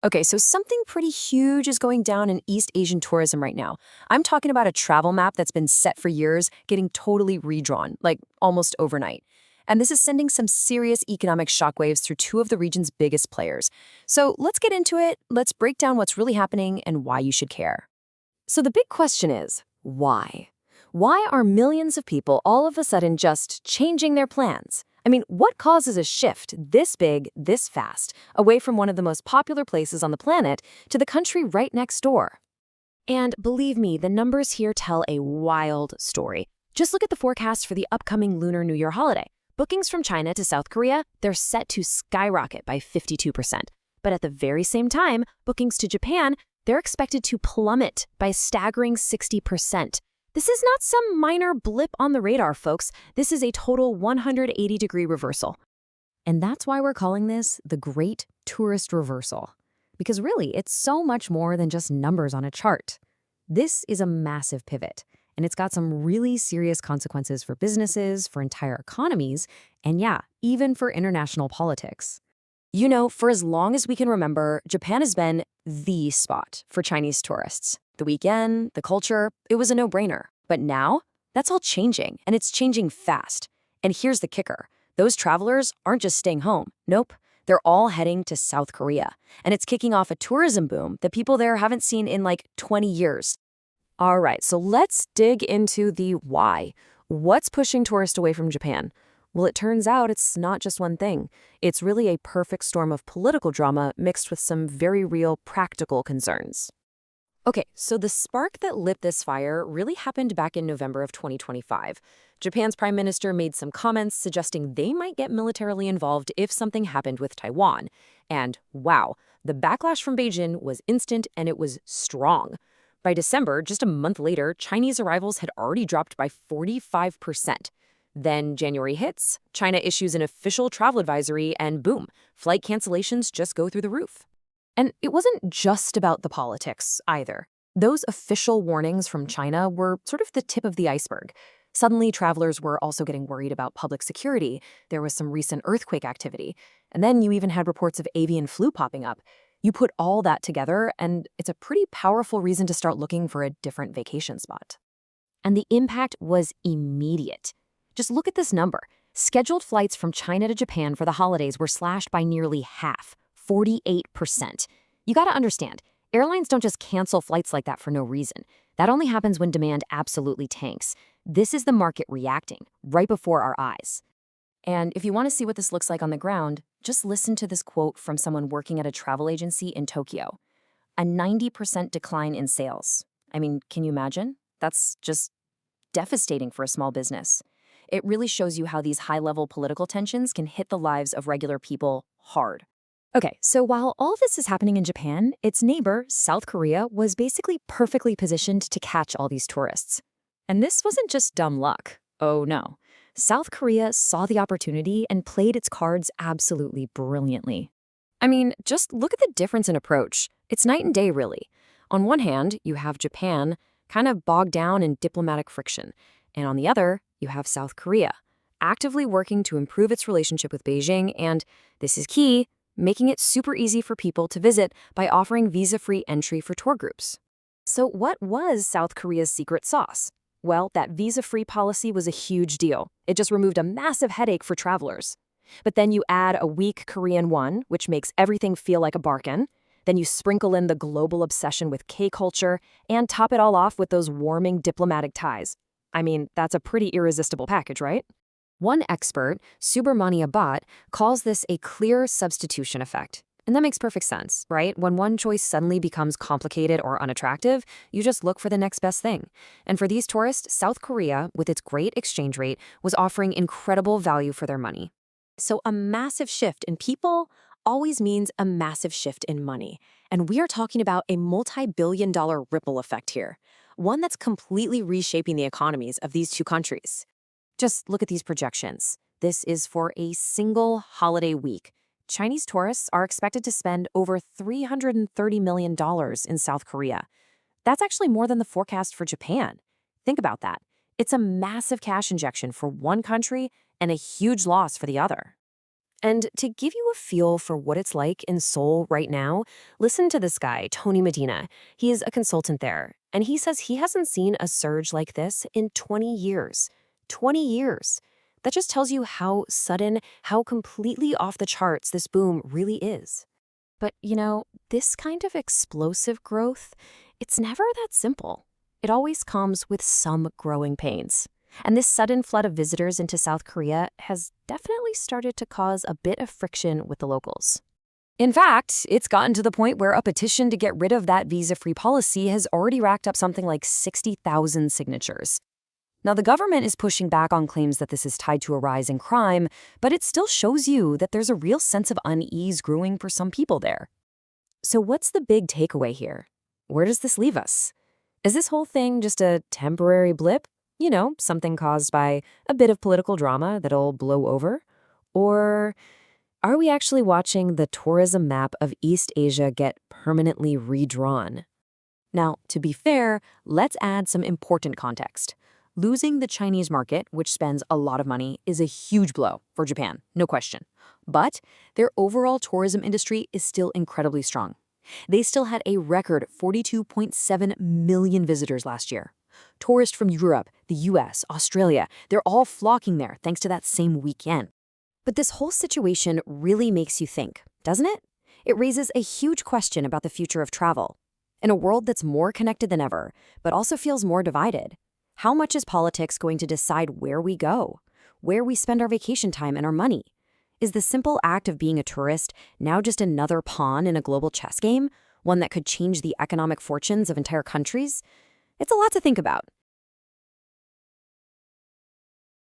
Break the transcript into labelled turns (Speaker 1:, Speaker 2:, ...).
Speaker 1: Okay, so something pretty huge is going down in East Asian tourism right now. I'm talking about a travel map that's been set for years, getting totally redrawn, like almost overnight. And this is sending some serious economic shockwaves through two of the region's biggest players. So let's get into it. Let's break down what's really happening and why you should care. So the big question is, why? Why are millions of people all of a sudden just changing their plans? I mean, what causes a shift this big, this fast, away from one of the most popular places on the planet to the country right next door? And believe me, the numbers here tell a wild story. Just look at the forecast for the upcoming Lunar New Year holiday. Bookings from China to South Korea, they're set to skyrocket by 52%. But at the very same time, bookings to Japan, they're expected to plummet by a staggering 60%. This is not some minor blip on the radar, folks. This is a total 180-degree reversal. And that's why we're calling this the Great Tourist Reversal. Because really, it's so much more than just numbers on a chart. This is a massive pivot, and it's got some really serious consequences for businesses, for entire economies, and yeah, even for international politics. You know, for as long as we can remember, Japan has been the spot for Chinese tourists. The weekend, the culture, it was a no-brainer. But now, that's all changing, and it's changing fast. And here's the kicker. Those travelers aren't just staying home. Nope. They're all heading to South Korea. And it's kicking off a tourism boom that people there haven't seen in like 20 years. All right, so let's dig into the why. What's pushing tourists away from Japan? Well, it turns out it's not just one thing. It's really a perfect storm of political drama mixed with some very real practical concerns. Okay, so the spark that lit this fire really happened back in November of 2025. Japan's prime minister made some comments suggesting they might get militarily involved if something happened with Taiwan. And wow, the backlash from Beijing was instant and it was strong. By December, just a month later, Chinese arrivals had already dropped by 45%. Then January hits, China issues an official travel advisory, and boom, flight cancellations just go through the roof. And it wasn't just about the politics, either. Those official warnings from China were sort of the tip of the iceberg. Suddenly, travelers were also getting worried about public security. There was some recent earthquake activity. And then you even had reports of avian flu popping up. You put all that together, and it's a pretty powerful reason to start looking for a different vacation spot. And the impact was immediate. Just look at this number. Scheduled flights from China to Japan for the holidays were slashed by nearly half, 48%. You gotta understand, airlines don't just cancel flights like that for no reason. That only happens when demand absolutely tanks. This is the market reacting, right before our eyes. And if you want to see what this looks like on the ground, just listen to this quote from someone working at a travel agency in Tokyo. A 90% decline in sales. I mean, can you imagine? That's just devastating for a small business. It really shows you how these high-level political tensions can hit the lives of regular people hard. Okay, so while all this is happening in Japan, its neighbor, South Korea, was basically perfectly positioned to catch all these tourists. And this wasn't just dumb luck. Oh no. South Korea saw the opportunity and played its cards absolutely brilliantly. I mean, just look at the difference in approach. It's night and day, really. On one hand, you have Japan, kind of bogged down in diplomatic friction. And on the other, you have South Korea, actively working to improve its relationship with Beijing and, this is key, making it super easy for people to visit by offering visa-free entry for tour groups. So what was South Korea's secret sauce? Well, that visa-free policy was a huge deal. It just removed a massive headache for travelers. But then you add a weak Korean won, which makes everything feel like a bargain. Then you sprinkle in the global obsession with K-culture and top it all off with those warming diplomatic ties. I mean, that's a pretty irresistible package, right? One expert, Subramania Bhatt, calls this a clear substitution effect. And that makes perfect sense, right? When one choice suddenly becomes complicated or unattractive, you just look for the next best thing. And for these tourists, South Korea, with its great exchange rate, was offering incredible value for their money. So a massive shift in people always means a massive shift in money. And we are talking about a multi-billion-dollar ripple effect here, one that's completely reshaping the economies of these two countries. Just look at these projections. This is for a single holiday week. Chinese tourists are expected to spend over $330 million in South Korea. That's actually more than the forecast for Japan. Think about that. It's a massive cash injection for one country and a huge loss for the other. And to give you a feel for what it's like in Seoul right now, listen to this guy, Tony Medina. He is a consultant there, and he says he hasn't seen a surge like this in 20 years. 20 years. That just tells you how sudden, how completely off the charts this boom really is. But, this kind of explosive growth, it's never that simple. It always comes with some growing pains. And this sudden flood of visitors into South Korea has definitely started to cause a bit of friction with the locals. In fact, it's gotten to the point where a petition to get rid of that visa-free policy has already racked up something like 60,000 signatures. Now, the government is pushing back on claims that this is tied to a rise in crime, but it still shows you that there's a real sense of unease growing for some people there. So what's the big takeaway here? Where does this leave us? Is this whole thing just a temporary blip? Something caused by a bit of political drama that'll blow over? Or are we actually watching the tourism map of East Asia get permanently redrawn? Now, to be fair, let's add some important context. Losing the Chinese market, which spends a lot of money, is a huge blow for Japan, no question. But their overall tourism industry is still incredibly strong. They still had a record 42.7 million visitors last year. Tourists from Europe, the US, Australia, they're all flocking there thanks to that same weekend. But this whole situation really makes you think, doesn't it? It raises a huge question about the future of travel. In a world that's more connected than ever, but also feels more divided, how much is politics going to decide where we go, where we spend our vacation time and our money? Is the simple act of being a tourist now just another pawn in a global chess game, one that could change the economic fortunes of entire countries? It's a lot to think about.